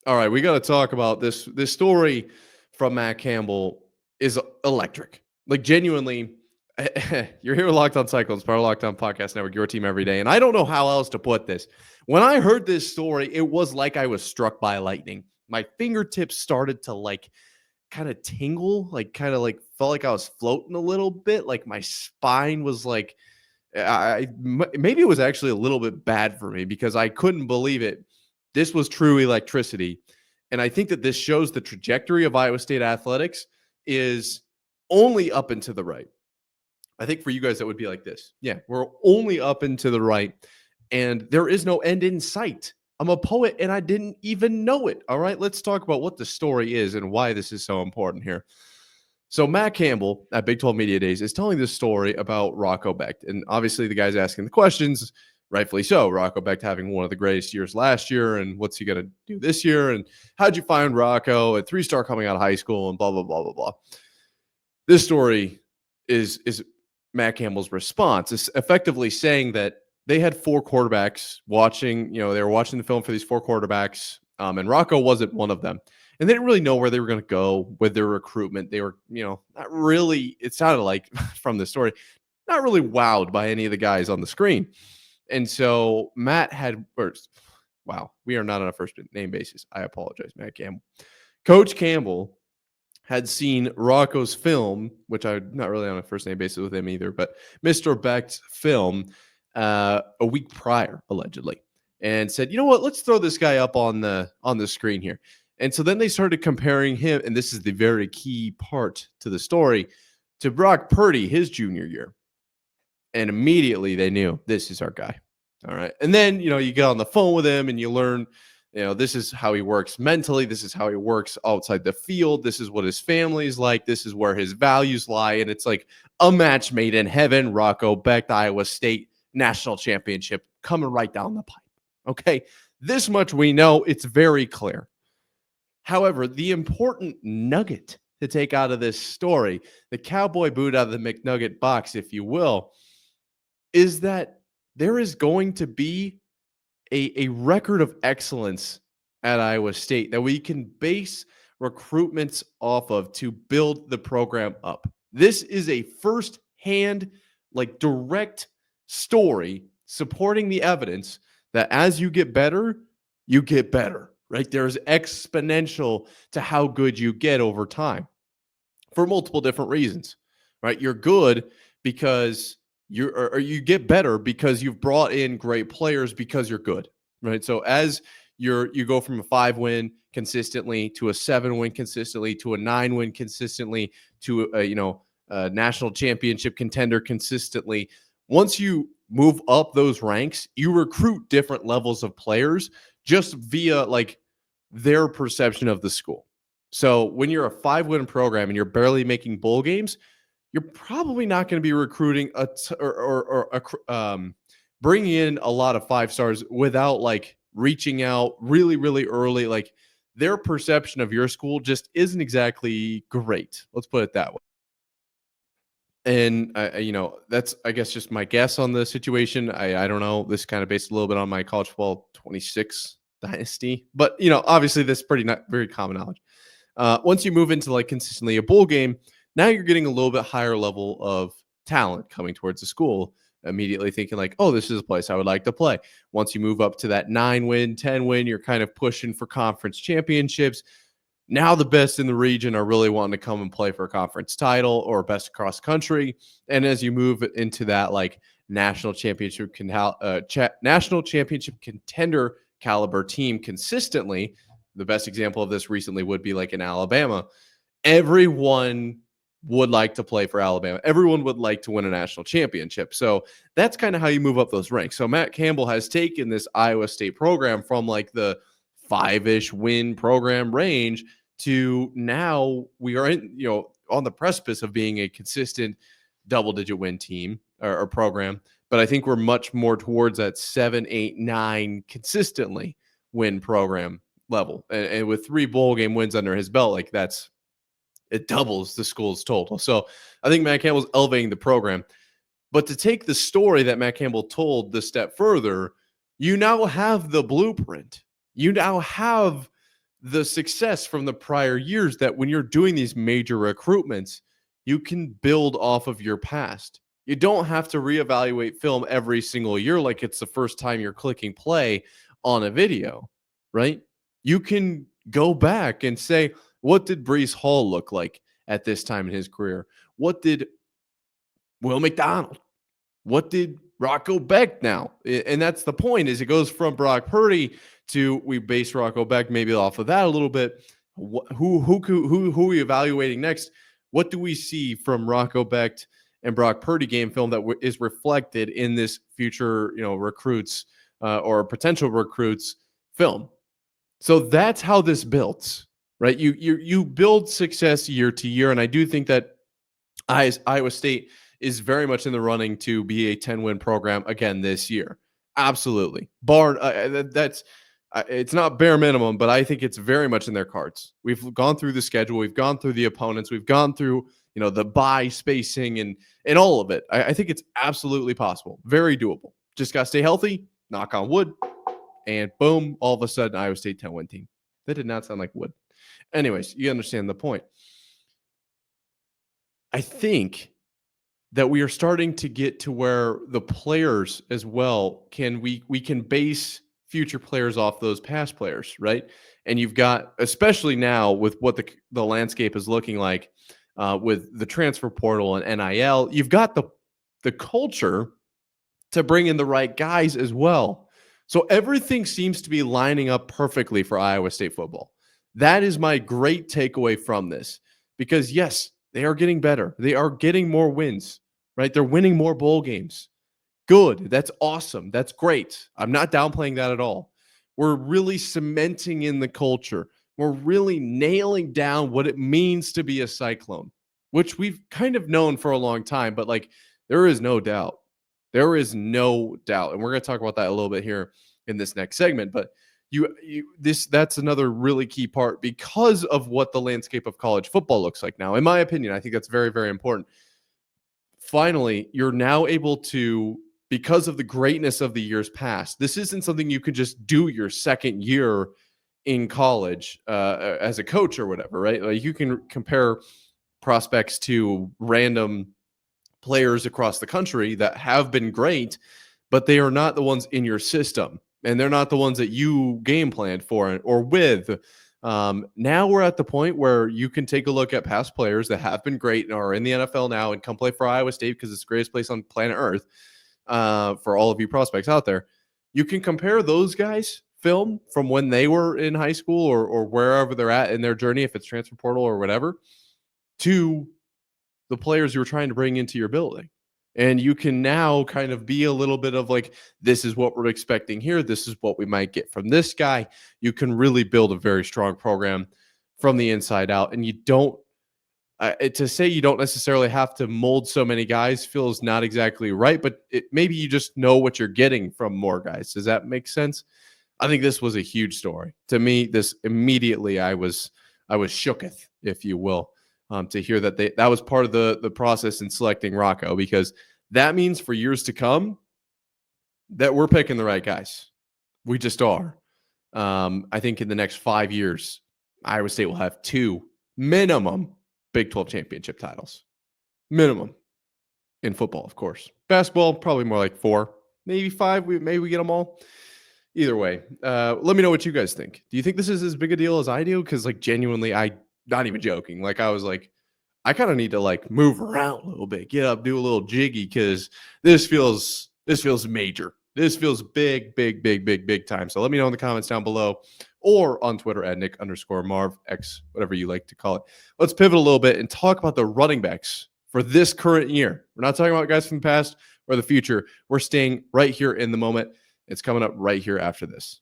All right, we got to talk about this. This story from Matt Campbell is electric. Like genuinely, you're here with Locked On Cyclones, part of Locked On Podcast Network, your team every day. And I don't know how else to put this. When I heard this story, it was like I was struck by lightning. My fingertips started to like kind of tingle, like kind of like felt like I was floating a little bit. Like my spine was like, maybe it was actually a little bit bad for me because I couldn't believe it. This was true electricity. And I think that this shows the trajectory of Iowa State athletics is only up and to the right. I think for you guys, that would be like this. Yeah, we're only up and to the right. And there is no end in sight. I'm a poet and I didn't even know it. All right, let's talk about what the story is and why this is so important here. So Matt Campbell at Big 12 Media Days is telling this story about Rocco Becht. And obviously the guy's asking the questions, rightfully so. Rocco Becht having one of the greatest years last year, and what's he going to do this year? And how'd you find Rocco, a 3-star coming out of high school, and blah, blah, blah, blah, blah. This story is Matt Campbell's response. It's effectively saying that they had 4 quarterbacks watching, they were watching the film for these 4 quarterbacks, and Rocco wasn't one of them. And they didn't really know where they were going to go with their recruitment. They were, not really, it sounded like from the story, not really wowed by any of the guys on the screen. And so Matt had first, wow, we are not on a first name basis. I apologize, Matt Campbell. Coach Campbell had seen Rocco's film, which I'm not really on a first name basis with him either, but Mr. Becht's film a week prior, allegedly, and said, you know what, let's throw this guy up on the screen here. And so then they started comparing him, and this is the very key part to the story, to Brock Purdy his junior year. And immediately they knew this is our guy. All right. And then, you get on the phone with him and you learn, this is how he works mentally. This is how he works outside the field. This is what his family is like. This is where his values lie. And it's like a match made in heaven. Rocco Becht, Iowa State national championship coming right down the pipe. Okay. This much we know. It's very clear. However, the important nugget to take out of this story, the cowboy boot out of the McNugget box, if you will, is that there is going to be a record of excellence at Iowa State that we can base recruitments off of to build the program up. This is a first-hand, direct story supporting the evidence that as you get better, right? There's exponential to how good you get over time for multiple different reasons, right? You're good because you get better because you've brought in great players because you're good, right? So as you go from a 5-win consistently to a 7-win consistently to a 9-win consistently to a national championship contender consistently. Once you move up those ranks, you recruit different levels of players just via their perception of the school. So when you're a 5-win program and you're barely making bowl games, you're probably not going to be recruiting bringing in a lot of 5 stars without reaching out really, really early. Their perception of your school just isn't exactly great. Let's put it that way. And that's, I guess, just my guess on the situation. I don't know. This kind of based a little bit on my college football 26 dynasty, but obviously that's not very common knowledge. Once you move into consistently a bowl game, now you're getting a little bit higher level of talent coming towards the school, immediately thinking oh, this is a place I would like to play. Once you move up to that 9-win, 10-win, you're kind of pushing for conference championships. Now the best in the region are really wanting to come and play for a conference title or best across country. And as you move into that national championship contender caliber team consistently, the best example of this recently would be in Alabama. Everyone would like to play for Alabama. Everyone would like to win a national championship. So that's kind of how you move up those ranks. So Matt Campbell has taken this Iowa State program from the 5-ish win program range to now we are on the precipice of being a consistent double-digit win team or program. But I think we're much more towards that 7, 8, 9 consistently win program level. And with 3 bowl game wins under his belt, it doubles the school's total. So I think Matt Campbell's elevating the program. But to take the story that Matt Campbell told the step further, you now have the blueprint. You now have the success from the prior years that when you're doing these major recruitments, you can build off of your past. You don't have to reevaluate film every single year like it's the first time you're clicking play on a video, right? You can go back and say, what did Brees Hall look like at this time in his career? What did Will McDonald? What did Rocco Becht now? And that's the point, is it goes from Brock Purdy to, we base Rocco Becht maybe off of that a little bit. Who are we evaluating next? What do we see from Rocco Becht and Brock Purdy game film that is reflected in this future, recruits or potential recruits film? So that's how this builds, right? You build success year to year, and I do think that Iowa State is very much in the running to be a 10-win program again this year. Absolutely. That's it's not bare minimum, but I think it's very much in their cards. We've gone through the schedule, we've gone through the opponents, we've gone through, the bye spacing and all of it. I think it's absolutely possible. Very doable. Just got to stay healthy, knock on wood, and boom, all of a sudden Iowa State 10-win team. That did not sound like wood. Anyways, you understand the point. I think that we are starting to get to where the players as well we can base future players off those past players, right? And you've got, especially now with what the landscape is looking like with the transfer portal and NIL, you've got the culture to bring in the right guys as well. So everything seems to be lining up perfectly for Iowa State football. That is my great takeaway from this, because yes, they are getting better. They are getting more wins, right? They're winning more bowl games. Good. That's awesome. That's great. I'm not downplaying that at all. We're really cementing in the culture. We're really nailing down what it means to be a Cyclone, which we've kind of known for a long time, but there is no doubt. There is no doubt. And we're going to talk about that a little bit here in this next segment, but that's another really key part because of what the landscape of college football looks like now. In my opinion, I think that's very, very important. Finally, you're now able to, because of the greatness of the years past, this isn't something you could just do your second year in college as a coach or whatever, right? Like, you can compare prospects to random players across the country that have been great, but they are not the ones in your system. And they're not the ones that you game planned for or with. Now we're at the point where you can take a look at past players that have been great and are in the NFL now and come play for Iowa State because it's the greatest place on planet Earth for all of you prospects out there. You can compare those guys' film from when they were in high school or wherever they're at in their journey, if it's transfer portal or whatever, to the players you're trying to bring into your building. And you can now kind of be a little bit of like, this is what we're expecting here. This is what we might get from this guy. You can really build a very strong program from the inside out. And you don't, to say you don't necessarily have to mold so many guys feels not exactly right, but maybe you just know what you're getting from more guys. Does that make sense? I think this was a huge story. To me, this immediately, I was shooketh, if you will. To hear that that was part of the process in selecting Rocco, because that means for years to come that we're picking the right guys. We just are. I think in the next 5 years, Iowa State will have 2 minimum Big 12 championship titles. Minimum. In football, of course. Basketball, probably more like 4, maybe 5. Maybe we get them all. Either way, let me know what you guys think. Do you think this is as big a deal as I do? Because genuinely, not even joking. I was like, I kind of need to move around a little bit, get up, do a little jiggy, because this feels major. This feels big, big, big, big, big time. So let me know in the comments down below or on Twitter at Nick_Marv, X, whatever you like to call it. Let's pivot a little bit and talk about the running backs for this current year. We're not talking about guys from the past or the future. We're staying right here in the moment. It's coming up right here after this.